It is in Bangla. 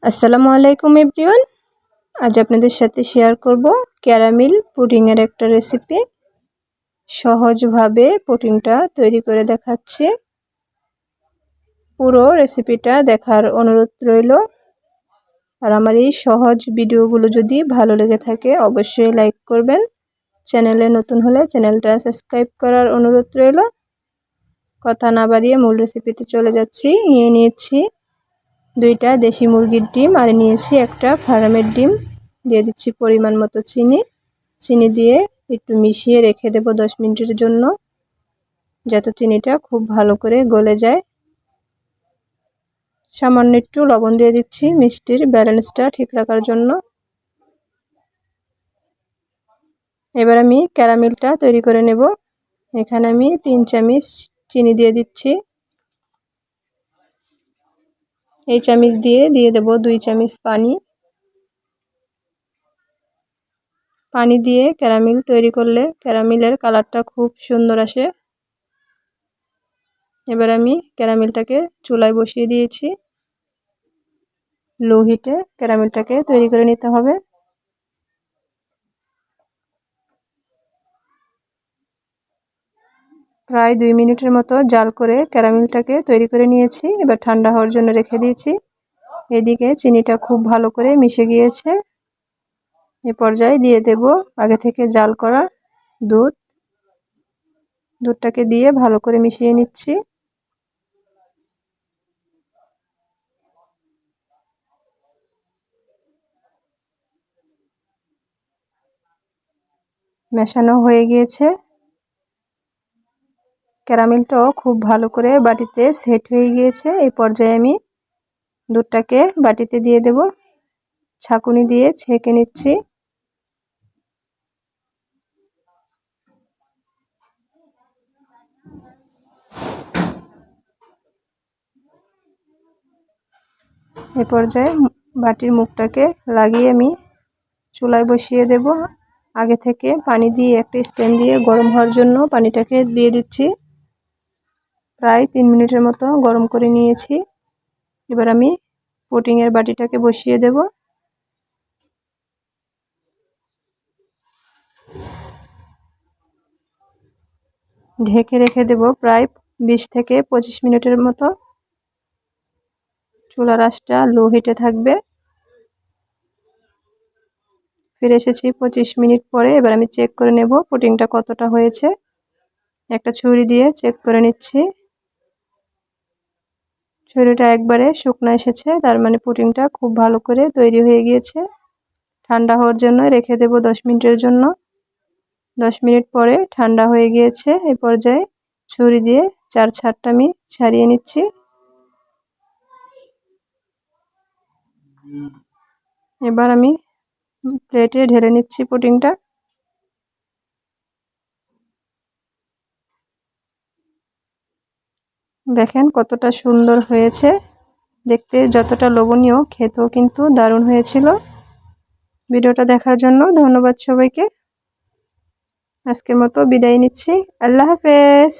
আসসালামু আলাইকুম এভরিওয়ান। আজ আপনাদের সাথে শেয়ার করব ক্যারামেল পুডিংয়ের একটা রেসিপি। সহজভাবে পুডিংটা তৈরি করে দেখাচ্ছি। পুরো রেসিপিটা দেখার অনুরোধ রইল। আর আমার এই সহজ ভিডিওগুলো যদি ভালো লেগে থাকে অবশ্যই লাইক করবেন। চ্যানেলে নতুন হলে চ্যানেলটা সাবস্ক্রাইব করার অনুরোধ রইল। কথা না বাড়িয়ে মূল রেসিপিতে চলে যাচ্ছি। নিয়েছি 2টা দেশি মুরগির ডিম আর নিয়েছি একটা ফার্মের ডিম। দিয়ে দিচ্ছি পরিমাণ মতো চিনি দিয়ে একটু মিশিয়ে রেখে দেব 10 মিনিটের জন্য, যাতে চিনিটা খুব ভালো করে গলে যায়। সামান্য একটু লবণ দিয়ে দিচ্ছি মিষ্টির ব্যালেন্সটা ঠিক রাখার জন্য। এবার আমি ক্যারামেলটা তৈরি করে নেব। এখানে আমি 3 চামচ চিনি দিয়ে দিচ্ছি। এই চামচ দিয়ে দেব 2 চামচ পানি দিয়ে ক্যারামেল তৈরি করলে ক্যারামেলের কালারটা খুব সুন্দর আসে। এবার আমি ক্যারামেলটাকে চুলায় বসিয়ে দিয়েছি। লো হিটে ক্যারামেলটাকে তৈরি করে নিতে হবে। প্রায় 2 মিনিটের মতো জাল করে ক্যারামেলটাকে তৈরি করে নিয়েছি। এবার ঠান্ডা হওয়ার জন্য রেখে দিয়েছি। এদিকে চিনিটা খুব ভালো করে মিশে গিয়েছে। এ পর্যায়ে দিয়ে দেব আগে থেকে জাল করা দুধটাকে দিয়ে ভালো করে মিশিয়ে নিচ্ছি। মেশানো হয়ে গিয়েছে। ক্যারামেলটাও খুব ভালো করে বাটিতে সেট হয়ে গিয়েছে। এই পর্যায়ে আমি দুধটাকে বাটিতে দিয়ে দেব। ছাঁকুনি দিয়ে ছেঁকে নিচ্ছি। এ পর্যায়ে বাটির মুখটাকে লাগিয়ে আমি চুলায় বসিয়ে দেব। আগে থেকে পানি দিয়ে একটা স্ট্যান্ড দিয়ে গরম হওয়ার জন্য পানিটাকে দিয়ে দিচ্ছি। প্রায় 3 মিনিটের মতো গরম করে নিয়েছি। এবার আমি পুডিংয়ের বাটিটাকে বসিয়ে দেব। ঢেকে রেখে দেব প্রায় 20 থেকে 25 মিনিটের মতো। চুলার আঁচটা লো হিটে থাকবে। ফিরে এসেছি 25 মিনিট পরে। এবার আমি চেক করে নেব পুডিংটা কতটা হয়েছে। একটা ছুরি দিয়ে চেক করে নিচ্ছি। ছুরিটা একবারে শুকনো এসেছে, তার মানে পুডিংটা খুব ভালো করে তৈরি হয়ে গিয়েছে। ঠান্ডা হওয়ার জন্য রেখে দেব 10 মিনিটের জন্য। 10 মিনিট পরে ঠান্ডা হয়ে গিয়েছে। এই পর্যায়ে ছুরি দিয়ে 4 ছাড়টা আমি ছাড়িয়ে নিচ্ছি। এবার আমি প্লেটে ঢেলে নিচ্ছি পুডিংটা। দেখেন কতটা সুন্দর হয়েছে। দেখতে যতটা লোভনীয়, খেতেও কিন্তু দারুণ হয়েছিল। ভিডিওটা দেখার জন্য ধন্যবাদ সবাইকে। আজকের মতো বিদায় নিচ্ছি। আল্লাহ হাফেজ।